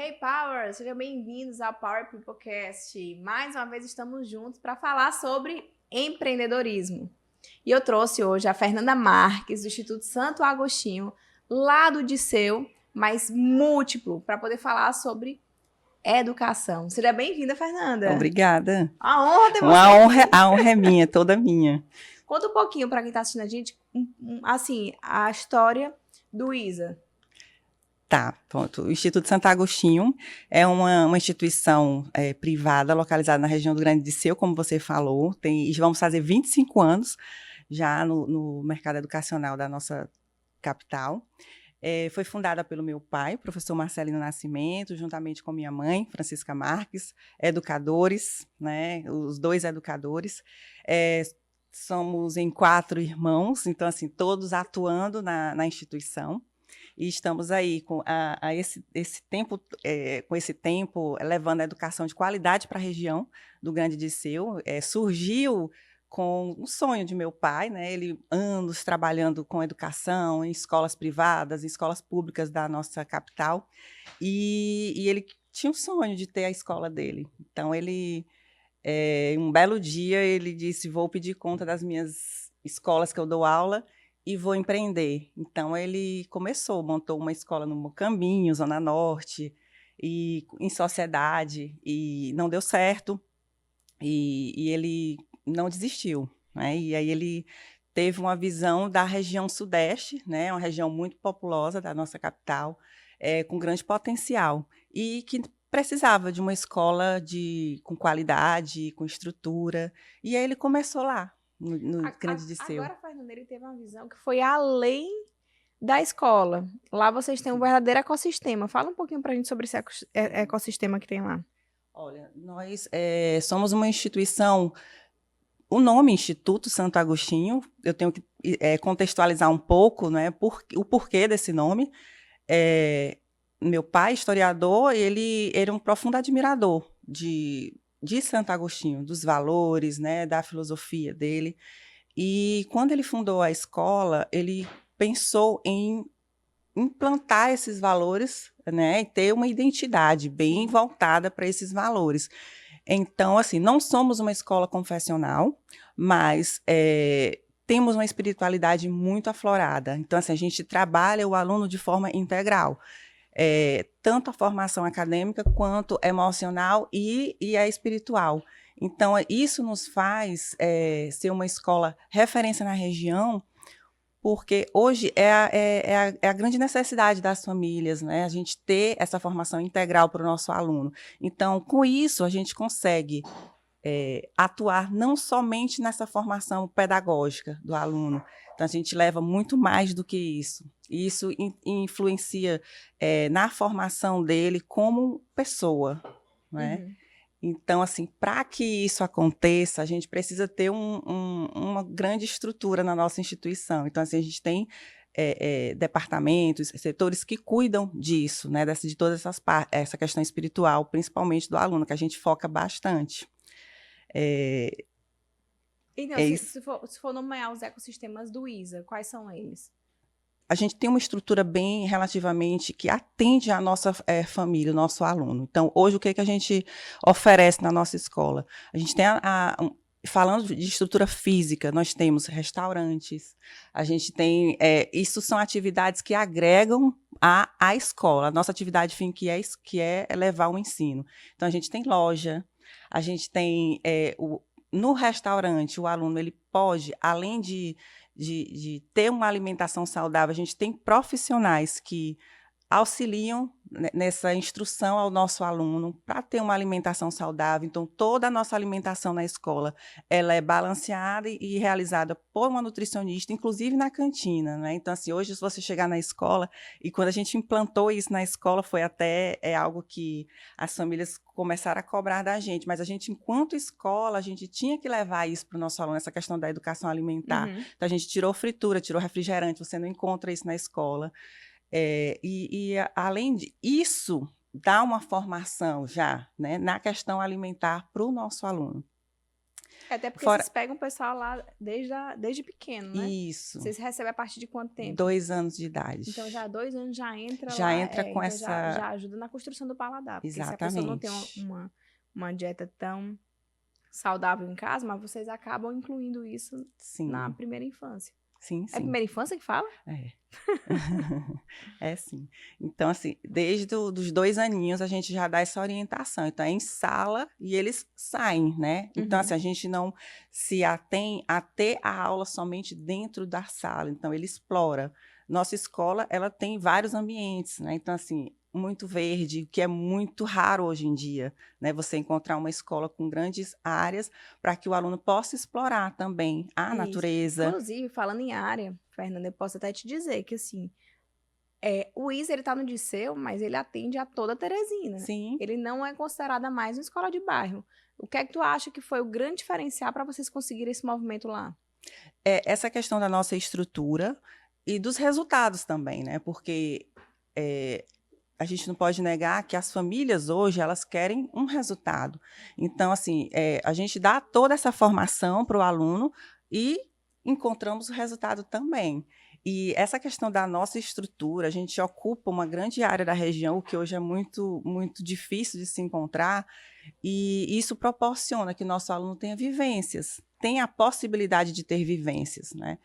Hey Power, sejam bem-vindos ao Power Peoplecast. Mais uma vez estamos juntos para falar sobre empreendedorismo. E eu trouxe hoje a Fernanda Marques, do Instituto Santo Agostinho, lá do Disseu, mas múltiplo, para poder falar sobre educação. Seja bem-vinda, Fernanda. Obrigada. A honra ter você aqui. A honra é minha, toda minha. Conta um pouquinho para quem está assistindo a gente, assim, a história do ISA. Tá, pronto. O Instituto Santo Agostinho é uma instituição privada localizada na região do Grande Disseu, como você falou. Vamos fazer 25 anos já no mercado educacional da nossa capital. Foi fundada pelo meu pai, professor Marcelino Nascimento, juntamente com minha mãe, Francisca Marques, educadores, né, os dois educadores. Somos em 4 irmãos, então, assim, todos atuando na instituição. E estamos aí com esse tempo levando a educação de qualidade para a região do Grande Disseu. Surgiu com um sonho de meu pai, né? Ele anos trabalhando com educação em escolas privadas, em escolas públicas da nossa capital, e ele tinha um sonho de ter a escola dele. Então, um belo dia, ele disse, vou pedir conta das minhas escolas que eu dou aula, e vou empreender. Então, ele montou uma escola no Mocambinho, Zona Norte, e em sociedade, e não deu certo, e ele não desistiu, né? E aí ele teve uma visão da região Sudeste, né? Uma região muito populosa da nossa capital, com grande potencial, e que precisava de uma escola com qualidade, com estrutura, e aí ele começou lá, no Grande Disseu. Agora, Fernanda, ele teve uma visão que foi além da escola. Lá vocês têm um verdadeiro ecossistema. Fala um pouquinho pra gente sobre esse ecossistema que tem lá. Olha, nós somos uma instituição. O nome Instituto Santo Agostinho, eu tenho que contextualizar um pouco, né, o porquê desse nome. Meu pai, historiador, ele era um profundo admirador de Santo Agostinho, dos valores, né, da filosofia dele. E quando ele fundou a escola, ele pensou em implantar esses valores, né, e ter uma identidade bem voltada para esses valores. Então, assim, não somos uma escola confessional, mas temos uma espiritualidade muito aflorada. Então, assim, a gente trabalha o aluno de forma integral. Tanto a formação acadêmica quanto emocional e a espiritual. Então, isso nos faz ser uma escola referência na região, porque hoje é a grande necessidade das famílias, né? A gente ter essa formação integral para o nosso aluno. Então, com isso, a gente consegue atuar não somente nessa formação pedagógica do aluno. Então, a gente leva muito mais do que isso. E isso influencia na formação dele como pessoa, né? Uhum. Então, assim, para que isso aconteça, a gente precisa ter uma grande estrutura na nossa instituição. Então, assim, a gente tem departamentos, setores que cuidam disso, né, de todas essa questão espiritual, principalmente do aluno, que a gente foca bastante. Então, se for nomear os ecossistemas do ISA, quais são eles? A gente tem uma estrutura bem relativamente que atende à nossa família, o nosso aluno. Então, hoje, o que a gente oferece na nossa escola? A gente tem falando de estrutura física, nós temos restaurantes, a gente tem. Isso são atividades que agregam à escola. A nossa atividade fim que é levar o ensino. Então, a gente tem loja, a gente tem. No restaurante, o aluno ele pode, além de ter uma alimentação saudável, a gente tem profissionais que auxiliam nessa instrução ao nosso aluno para ter uma alimentação saudável. Então, toda a nossa alimentação na escola ela é balanceada e realizada por uma nutricionista, inclusive na cantina, né? Então, assim, hoje, se você chegar na escola, e quando a gente implantou isso na escola, foi até algo que as famílias começaram a cobrar da gente, mas a gente, enquanto escola, a gente tinha que levar isso para o nosso aluno, essa questão da educação alimentar. Uhum. Então, a gente tirou fritura, tirou refrigerante, você não encontra isso na escola. Além disso, dá uma formação já, né, na questão alimentar para o nosso aluno. Até porque Fora... vocês pegam o pessoal lá desde pequeno, né? Isso. Vocês recebem a partir de quanto tempo? 2 anos de idade. Então, já há 2 anos já entra Já lá. entra com então essa... já ajuda na construção do paladar. Porque Exatamente. se a pessoa não tem uma dieta tão saudável em casa, mas vocês acabam incluindo isso na primeira infância. Sim, sim. É a primeira infância que fala? É. É sim. Então, assim, desde os 2 aninhos a gente já dá essa orientação. Então, é em sala e eles saem, né? Então, assim, a gente não se atém a ter a aula somente dentro da sala. Então, ele explora. Nossa escola, ela tem vários ambientes, né? Então, assim, muito verde, que é muito raro hoje em dia, né? Você encontrar uma escola com grandes áreas para que o aluno possa explorar também a natureza. Inclusive, falando em área, Fernanda, eu posso até te dizer que, assim, o ISA, ele tá no Disseu, mas ele atende a toda Teresina. Sim. Ele não é considerada mais uma escola de bairro. O que é que tu acha que foi o grande diferencial para vocês conseguirem esse movimento lá? Essa questão da nossa estrutura e dos resultados também, né? Porque a gente não pode negar que as famílias hoje, elas querem um resultado. Então, assim, a gente dá toda essa formação para o aluno e encontramos o resultado também. E essa questão da nossa estrutura, a gente ocupa uma grande área da região, o que hoje é muito, muito difícil de se encontrar, e isso proporciona que nosso aluno tenha vivências, tenha a possibilidade de ter vivências, né?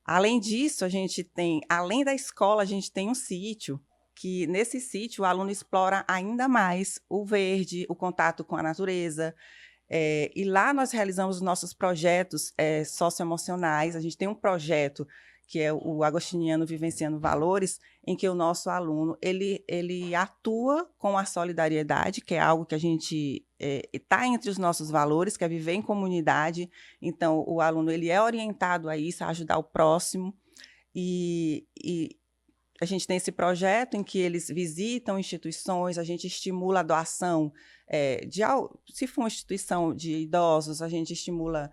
Além disso, a gente tem, além da escola, a gente tem um sítio, que nesse sítio o aluno explora ainda mais o verde, o contato com a natureza. E lá nós realizamos os nossos projetos socioemocionais. A gente tem um projeto que é o Agostiniano Vivenciando Valores, em que o nosso aluno ele atua com a solidariedade, que é algo que a gente está entre os nossos valores, que é viver em comunidade. Então, o aluno ele é orientado a isso, a ajudar o próximo. E a gente tem esse projeto em que eles visitam instituições, a gente estimula a doação, se for uma instituição de idosos, a gente estimula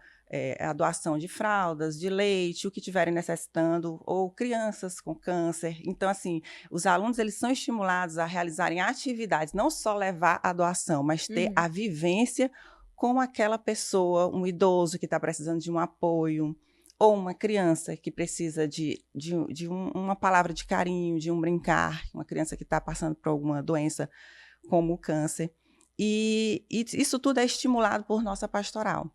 a doação de fraldas, de leite, o que estiverem necessitando, ou crianças com câncer. Então, assim, os alunos eles são estimulados a realizarem atividades, não só levar a doação, mas ter a vivência com aquela pessoa, um idoso que está precisando de um apoio, ou uma criança que precisa de uma palavra de carinho, de um brincar, uma criança que está passando por alguma doença como o câncer. E isso tudo é estimulado por nossa pastoral.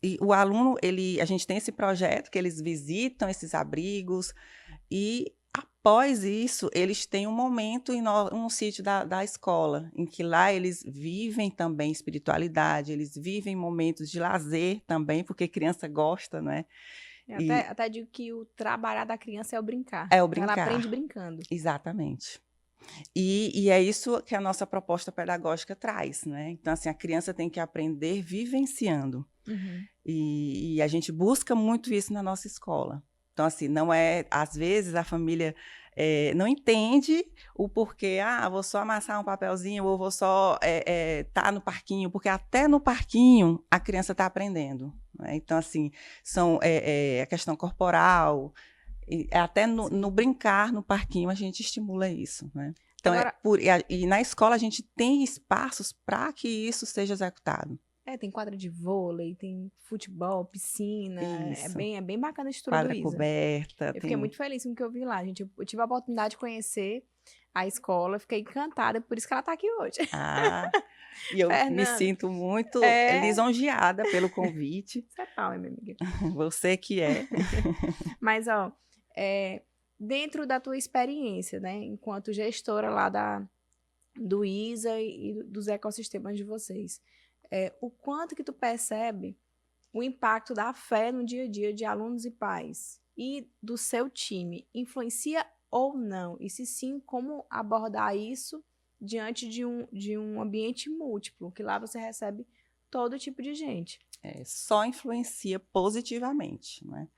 E o aluno, a gente tem esse projeto que eles visitam esses abrigos e após isso, eles têm um momento em um sítio da escola, em que lá eles vivem também espiritualidade, eles vivem momentos de lazer também, porque criança gosta, não é? Até digo que o trabalhar da criança é o brincar. É o brincar. Ela aprende brincando. Exatamente. E é isso que a nossa proposta pedagógica traz, né? Então, assim, a criança tem que aprender vivenciando. E a gente busca muito isso na nossa escola. Então, assim, não é... Às vezes, a família não entende o porquê. Vou só amassar um papelzinho ou vou só tá no parquinho. Porque até no parquinho, a criança está aprendendo. Né? Então, assim, a questão corporal... Até no brincar, no parquinho, a gente estimula isso. Né? Então, agora, e na escola, a gente tem espaços para que isso seja executado. Tem quadra de vôlei, tem futebol, piscina. Isso. É bem bacana a estrutura do ISA. Quadra coberta. Eu fiquei muito feliz com o que eu vi lá, gente. Eu tive a oportunidade de conhecer a escola, fiquei encantada, por isso que ela está aqui hoje. E eu me sinto muito lisonjeada pelo convite. Você é pau, minha amiga. Você que é. Mas, dentro da tua experiência, né, enquanto gestora lá do ISA e dos ecossistemas de vocês, o quanto que tu percebe o impacto da fé no dia a dia de alunos e pais e do seu time influencia ou não? E se sim, como abordar isso diante de um ambiente múltiplo, que lá você recebe todo tipo de gente? Só influencia positivamente, né?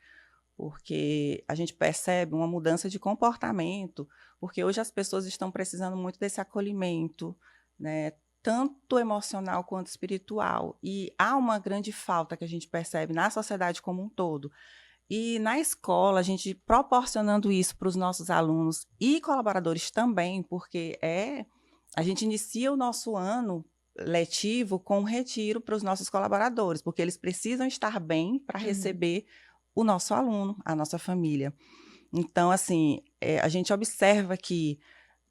Porque a gente percebe uma mudança de comportamento, porque hoje as pessoas estão precisando muito desse acolhimento, né? Tanto emocional quanto espiritual. E há uma grande falta que a gente percebe na sociedade como um todo. E na escola, a gente proporcionando isso para os nossos alunos e colaboradores também, porque a gente inicia o nosso ano letivo com retiro para os nossos colaboradores, porque eles precisam estar bem para receber o nosso aluno, a nossa família. Então, assim, a gente observa que,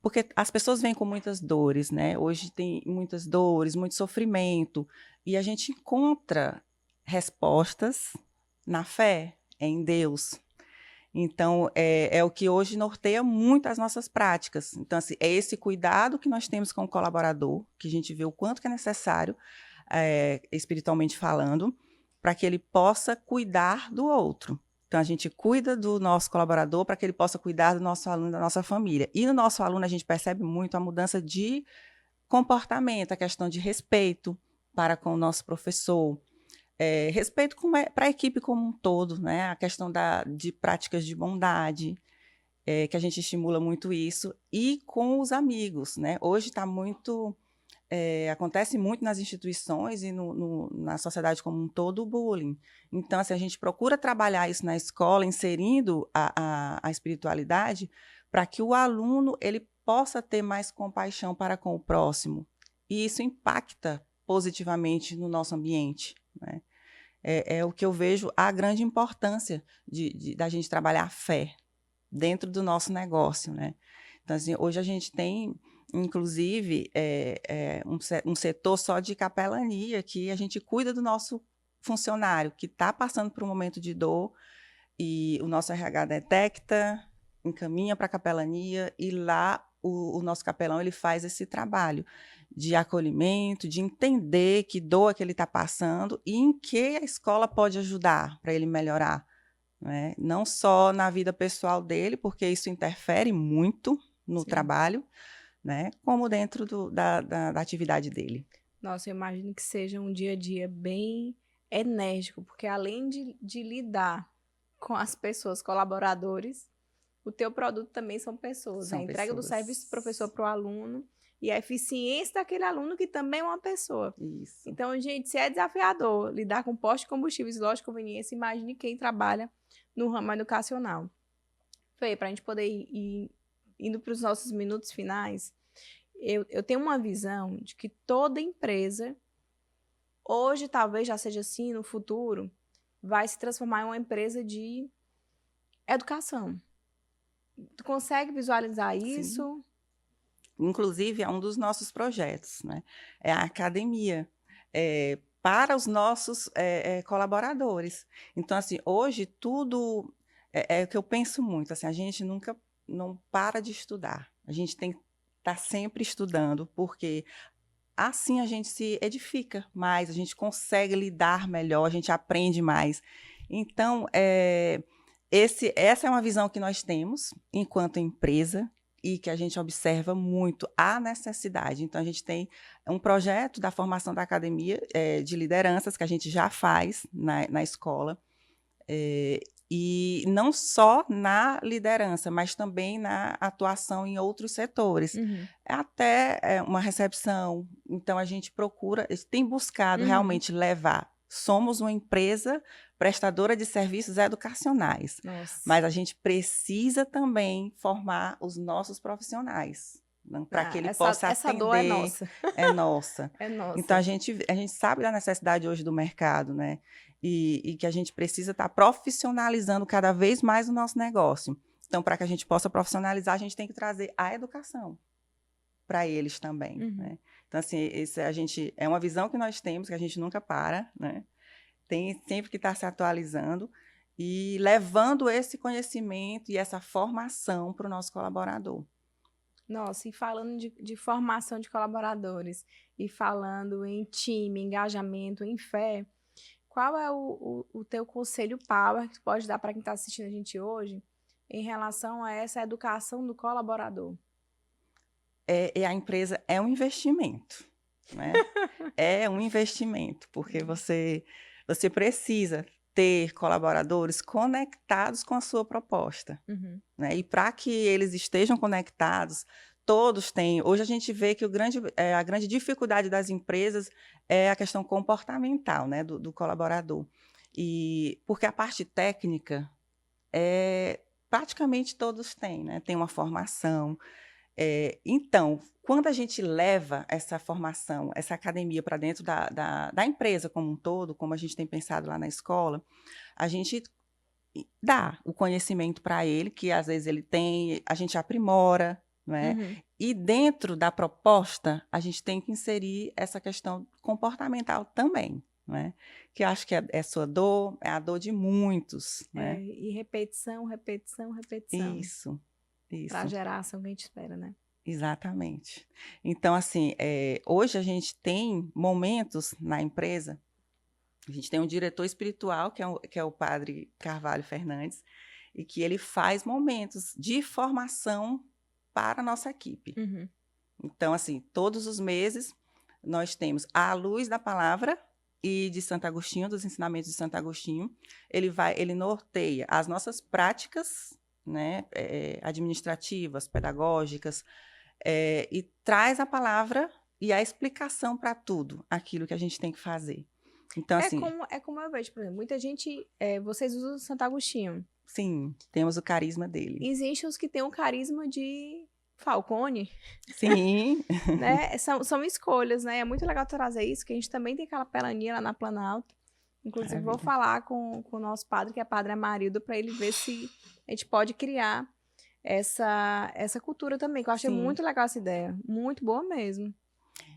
porque as pessoas vêm com muitas dores, né? Hoje tem muitas dores, muito sofrimento, e a gente encontra respostas na fé, em Deus. Então, é o que hoje norteia muito as nossas práticas. Então, assim, é esse cuidado que nós temos com o colaborador, que a gente vê o quanto que é necessário, espiritualmente falando, para que ele possa cuidar do outro. Então, a gente cuida do nosso colaborador para que ele possa cuidar do nosso aluno, da nossa família. E no nosso aluno, a gente percebe muito a mudança de comportamento, a questão de respeito para com o nosso professor, respeito para a equipe como um todo, né? A questão de práticas de bondade, que a gente estimula muito isso, e com os amigos, né? Hoje está muito, acontece muito nas instituições e na sociedade como um todo o bullying. Então, assim, a gente procura trabalhar isso na escola, inserindo a espiritualidade, para que o aluno ele possa ter mais compaixão para com o próximo. E isso impacta positivamente no nosso ambiente, né? É o que eu vejo a grande importância da gente trabalhar a fé dentro do nosso negócio, né? Então, assim, hoje a gente tem, inclusive, um setor só de capelania, que a gente cuida do nosso funcionário que está passando por um momento de dor, e o nosso RH detecta, encaminha para a capelania, e lá o nosso capelão ele faz esse trabalho de acolhimento, de entender que dor que ele está passando e em que a escola pode ajudar para ele melhorar, né? Não só na vida pessoal dele, porque isso interfere muito no trabalho, né? Como dentro da atividade dele. Nossa, eu imagino que seja um dia a dia bem enérgico, porque além de lidar com as pessoas, colaboradores, o teu produto também são pessoas. São A entrega do pessoas. serviço do professor para o aluno e a eficiência daquele aluno que também é uma pessoa. Isso. Então, gente, se é desafiador lidar com postos de combustíveis e loja de conveniência, imagine quem trabalha no ramo educacional. Fê, para a gente poder ir indo para os nossos minutos finais, eu tenho uma visão de que toda empresa, hoje talvez já seja assim, no futuro, vai se transformar em uma empresa de educação. Tu consegue visualizar isso? Sim. Inclusive, é um dos nossos projetos, né? É a academia, para os nossos colaboradores. Então, assim, hoje tudo é o que eu penso muito, assim, a gente nunca não para de estudar. A gente tem que estar sempre estudando, porque assim a gente se edifica mais, a gente consegue lidar melhor, a gente aprende mais. Então, essa é uma visão que nós temos enquanto empresa e que a gente observa muito a necessidade. Então, a gente tem um projeto da formação da academia de lideranças que a gente já faz na escola, e não só na liderança, mas também na atuação em outros setores, até uma recepção. Então, a gente procura, tem buscado realmente levar. Somos uma empresa prestadora de serviços educacionais, mas a gente precisa também formar os nossos profissionais, para que ele possa atender. Essa dor é nossa. É nossa. É nossa. Então, a gente sabe da necessidade hoje do mercado, né? E que a gente precisa estar profissionalizando cada vez mais o nosso negócio. Então, para que a gente possa profissionalizar, a gente tem que trazer a educação para eles também, né? Então, assim, é uma visão que nós temos, que a gente nunca para, né? Tem sempre que estar se atualizando e levando esse conhecimento e essa formação para o nosso colaborador. Nossa, e falando de formação de colaboradores, e falando em time, engajamento, em fé, qual é o teu conselho power que tu pode dar para quem está assistindo a gente hoje em relação a essa educação do colaborador? A empresa é um investimento, né? É um investimento, porque você precisa ter colaboradores conectados com a sua proposta, né? E para que eles estejam conectados, todos têm. Hoje a gente vê que a grande dificuldade das empresas é a questão comportamental, né, do colaborador. E porque a parte técnica praticamente todos têm, né? Tem uma formação. Então, quando a gente leva essa formação, essa academia para dentro da empresa como um todo, como a gente tem pensado lá na escola, a gente dá o conhecimento para ele, que às vezes ele tem, a gente aprimora, não é? Uhum. E dentro da proposta, a gente tem que inserir essa questão comportamental também, não é? Que eu acho que é sua dor, é a dor de muitos, né? E repetição, repetição, repetição. Isso, Para isso. gerar a ação que a gente espera, né? Exatamente. Então, assim, hoje a gente tem momentos na empresa, a gente tem um diretor espiritual, que é o padre Carvalho Fernandes, e que ele faz momentos de formação para a nossa equipe. Uhum. Então, assim, todos os meses nós temos a luz da palavra e de Santo Agostinho, dos ensinamentos de Santo Agostinho. Ele norteia as nossas práticas, né, administrativas, pedagógicas, e traz a palavra e a explicação para tudo aquilo que a gente tem que fazer. Então, assim, É como eu vejo, por exemplo, muita gente, vocês usam Santo Agostinho. sim, temos o carisma dele. Existem os que têm o carisma de Falcone, Sim, né? São escolhas, né? É muito legal trazer isso, que a gente também tem aquela pelaninha lá na Planalto. Inclusive, vou maravilha. falar com o nosso padre, que é Padre Amarildo, para ele ver se a gente pode criar essa cultura também, que eu achei Sim. muito legal essa ideia. Muito boa mesmo.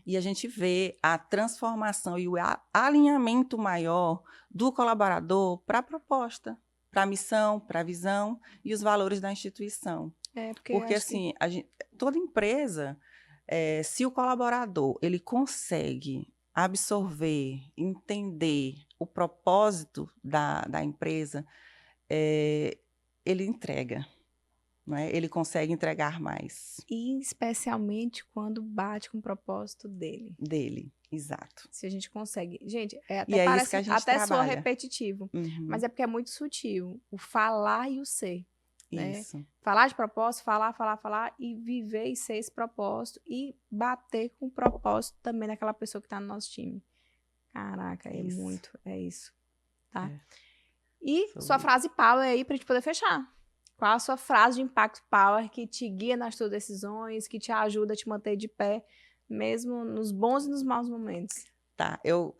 E a gente vê a transformação e o alinhamento maior do colaborador para a proposta, para a missão, para a visão e os valores da instituição. Porque acho que assim, toda empresa, se o colaborador ele consegue absorver, entender o propósito da empresa, ele entrega, não é? Ele consegue entregar mais E especialmente quando bate com o propósito dele. dele, exato. Se a gente consegue. Gente, E até é isso parece, que a gente até soa trabalha. repetitivo, Uhum, mas é porque é muito sutil. O falar e o ser, né? isso. Falar de propósito, falar e viver e ser esse propósito e bater com o propósito também daquela pessoa que tá no nosso time. Caraca, é Isso. muito, é isso, tá? É. E Sobre sua frase power aí pra gente poder fechar. Qual a sua frase de impacto power que te guia nas suas decisões, que te ajuda a te manter de pé, mesmo nos bons e nos maus momentos? Tá, eu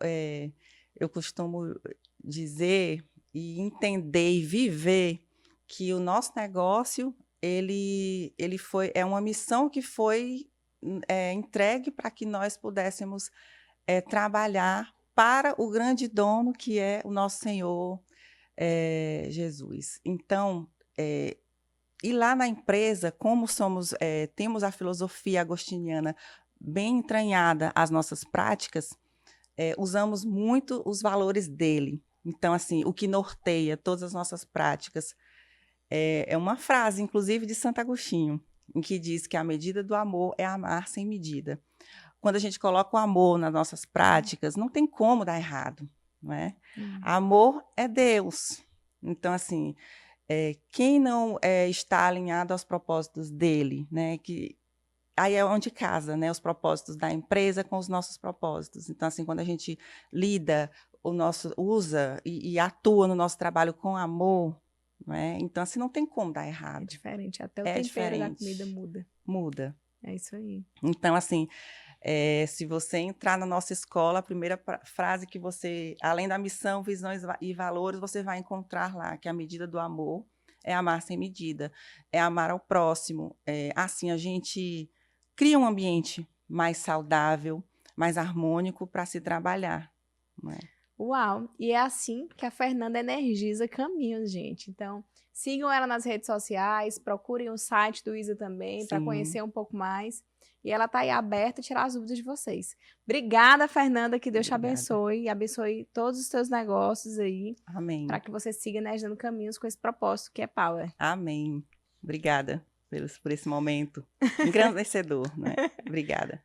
costumo dizer e entender e viver que o nosso negócio, é uma missão que foi entregue para que nós pudéssemos trabalhar para o grande dono que é o nosso Senhor Jesus. Então, e lá na empresa, como temos a filosofia agostiniana bem entranhada às nossas práticas, usamos muito os valores dele. Então, assim, o que norteia todas as nossas práticas é uma frase, inclusive, de Santo Agostinho, em que diz que a medida do amor é amar sem medida. Quando a gente coloca o amor nas nossas práticas, não tem como dar errado, não é? Amor é Deus. Então, assim, quem não está alinhado aos propósitos dele, né? Aí é onde casa, né? Os propósitos da empresa com os nossos propósitos. Então, assim, quando a gente usa e atua no nosso trabalho com amor, né? Então, assim, não tem como dar É errado. diferente, até o tempero diferente. da comida muda. Muda. É isso aí. Então, assim, se você entrar na nossa escola, a primeira frase que você, além da missão, visões e valores, você vai encontrar lá, que a medida do amor é amar sem medida, é amar ao próximo. Assim, a gente cria um ambiente mais saudável, mais harmônico para se trabalhar, não é? Uau! E é assim que a Fernanda energiza caminhos, gente. Então, sigam ela nas redes sociais, procurem o site do Isa também para Sim. conhecer um pouco mais. E ela tá aí aberta a tirar as dúvidas de vocês. Obrigada, Fernanda, que Deus te Obrigada. abençoe e abençoe todos os teus negócios aí, Amém. para que você siga energizando caminhos com esse propósito que é Power. Amém. Obrigada por esse momento engrandecedor, né? Obrigada.